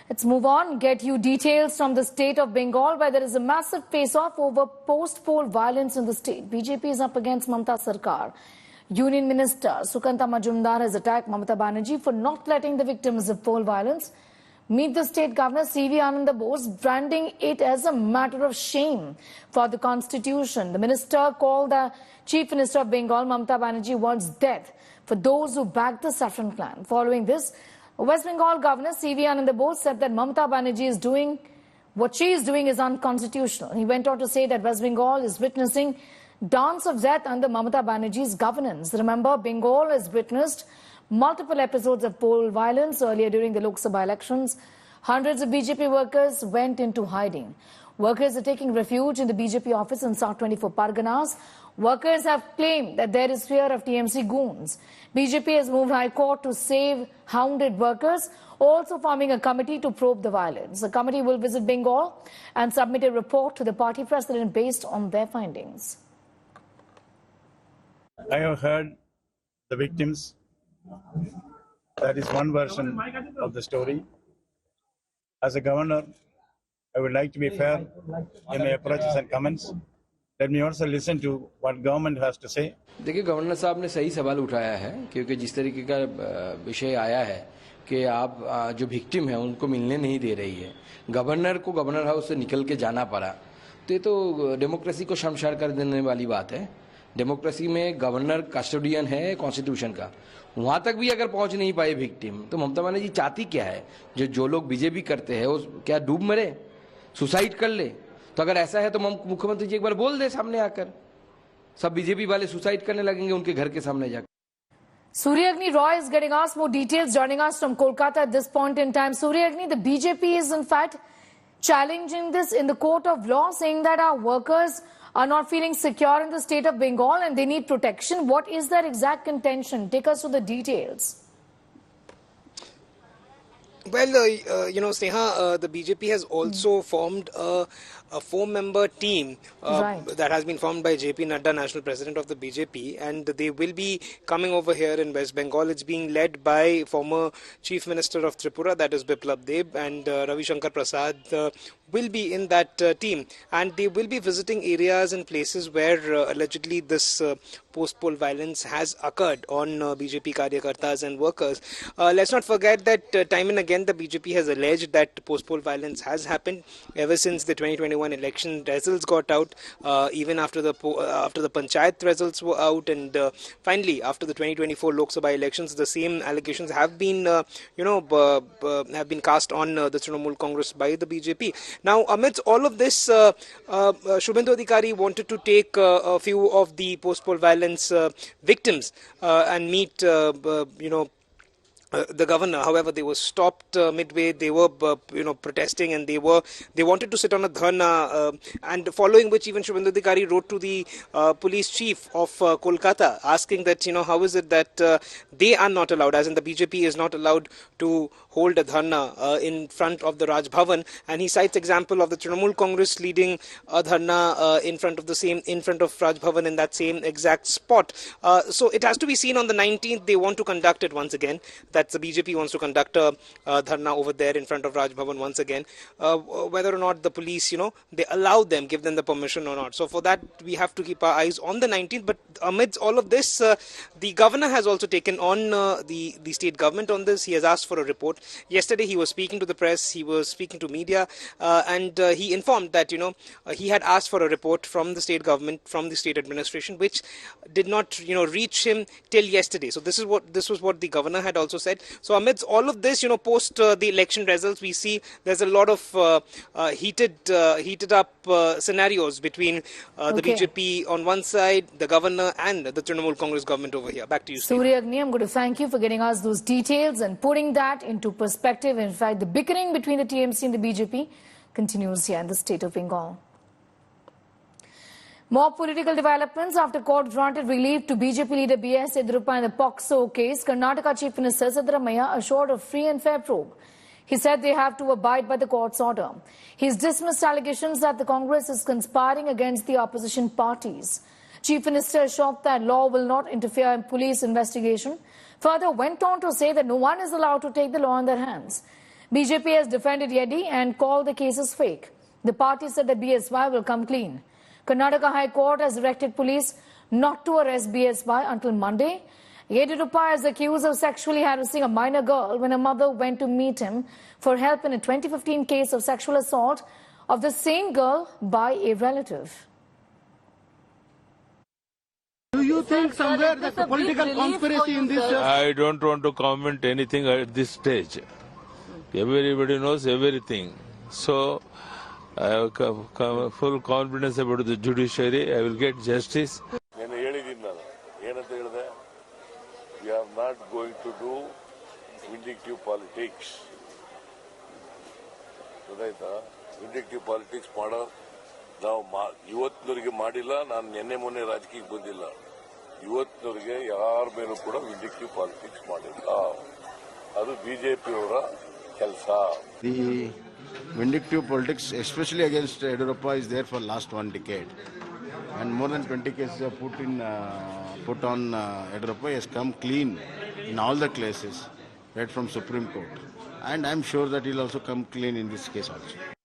Let's move on. Get you details from the state of Bengal, where there is a massive face-off over post-poll violence in the state. BJP is up against Mamata Sarkar. Union Minister Sukanta Majumdar has attacked Mamata Banerjee for not letting the victims of poll violence meet the state governor C.V. Ananda Bose, branding it as a matter of shame for the constitution. The minister called the Chief Minister of Bengal, Mamata Banerjee, wants death for those who backed the Saffron clan. Following this, West Bengal Governor C.V. Ananda Bose said that Mamata Banerjee is doing what she is doing is unconstitutional. He went on to say that West Bengal is witnessing dance of death under Mamata Banerjee's governance. Remember, Bengal has witnessed multiple episodes of poll violence earlier during the Lok Sabha elections. Hundreds of BJP workers went into hiding. Workers are taking refuge in the BJP office in South 24 Parganas. Workers have claimed that there is fear of TMC goons. BJP has moved High Court to save hounded workers, also forming a committee to probe the violence. The committee will visit Bengal and submit a report to the party president based on their findings. I have heard the victims. That is one version of the story. As a governor, I would like to be fair in my approaches and comments. Let me also listen to what government has to say. देखिए, governor साहब ने सही सवाल उठाया है, क्योंकि जिस तरीके का विषय आया है कि आप जो विक्टिम है उनको मिलने नहीं दे रही है, गवर्नर को गवर्नर हाउस से निकल के जाना पड़ा, तो ये तो डेमोक्रेसी को शर्मसार कर देने वाली बात है। डेमोक्रेसी में गवर्नर कस्टोडियन है कॉन्स्टिट्यूशन का, वहां तक भी अगर पहुंच नहीं पाए विक्टिम, तो ममता बनर्जी चाहती क्या है? जो लोग बीजेपी करते हैं वो क्या डूब मरे, सुसाइड कर ले? तो अगर ऐसा है तो मुख्यमंत्री जी एक बार बोल दे सामने आकर, सब बीजेपी वाले सुसाइड करने लगेंगे उनके घर के सामने जाकर। Surya Agni Roy is getting us more details, joining us from Kolkata at this point in time. Surya Agni, the BJP is in fact challenging this in the court of law, saying that our workers are not feeling secure in the state of Bengal and they need protection. What is their exact contention? Take us to the details. Well, Sneha, the BJP has also formed a 4-member team that has been formed by JP Nadda, National President of the BJP, and they will be coming over here in West Bengal. It's being led by former Chief Minister of Tripura, that is Biplab Deb, and Ravi Shankar Prasad will be in that team, and they will be visiting areas and places where allegedly this post-poll violence has occurred on BJP Karyakartas and workers. Let's not forget that time and again the BJP has alleged that post-poll violence has happened ever since the 2021 election results got out, even after the panchayat results were out, and finally after the 2024 Lok Sabha elections, the same allegations have been have been cast on the Trinamool Congress by the BJP. Now, amidst all of this, Shubhendu Adhikari wanted to take a few of the post-poll violence victims and meet, the governor. However, they were stopped midway. They were, protesting, and they wanted to sit on a dharna. And following which, even Shubhendu Adhikari wrote to the police chief of Kolkata, asking that, how is it that they are not allowed, as in the BJP is not allowed to hold a dharna in front of the Raj Bhavan. And he cites example of the Trinamool Congress leading a dharna in front of Raj Bhavan in that same exact spot. So it has to be seen on the 19th. They want to conduct it once again. That the BJP wants to conduct a dharna over there in front of Raj Bhavan once again. Whether or not the police, they allow them, give them the permission or not. So for that, we have to keep our eyes on the 19th. But amidst all of this, the governor has also taken on the state government on this. He has asked for a report. Yesterday, he was speaking to the press. He was speaking to media, and he informed that he had asked for a report from the state government, from the state administration, which did not reach him till yesterday. So this was what the governor had also said. So amidst all of this, post the election results, we see there's a lot of heated up scenarios between the BJP on one side, the governor, and the Trinamool Congress government over here. Back to you, Steve. Surya Agni, I'm going to thank you for getting us those details and putting that into perspective. In fact, the bickering between the TMC and the BJP continues here in the state of Bengal. More political developments after court granted relief to BJP leader B.S. Yediyurappa in the POCSO case. Karnataka Chief Minister Siddaramaiah assured a free and fair probe. He said they have to abide by the court's order. He's dismissed allegations that the Congress is conspiring against the opposition parties. Chief Minister assured that law will not interfere in police investigation. Further went on to say that no one is allowed to take the law in their hands. BJP has defended Yedi and called the cases fake. The party said that BSY will come clean. Karnataka High Court has directed police not to arrest BSY until Monday. Yediyurappa is accused of sexually harassing a minor girl when her mother went to meet him for help in a 2015 case of sexual assault of the same girl by a relative. Do you think somewhere there's a political conspiracy in this? I don't want to comment anything at this stage. Everybody knows everything. So I have full confidence about the judiciary. I will get justice. We are not going to do vindictive politics. ಗೊತ್ತಾಯ್ತಾ? Vindictive politics ನಾವು ಇವತ್ತಿನವರೆಗೆ ಮಾಡಿಲ್ಲ. ನಾನು ನಿನ್ನೆ ಮೊನ್ನೆ ರಾಜಕೀಯಕ್ಕೆ ಬಂದಿಲ್ಲ. ಇವತ್ತಿನವರೆಗೆ ಯಾರ ಮೇಲೂ ಕೂಡ vindictive politics ಮಾಡಿಲ್ಲ. ಅದು ಬಿಜೆಪಿಯವರ ಕೆಲಸ. The vindictive politics, especially against Yediyurappa, is there for last 1 decade, and more than 20 cases are put on Yediyurappa. He has come clean in all the cases, right from Supreme Court, and I'm sure that he'll also come clean in this case also.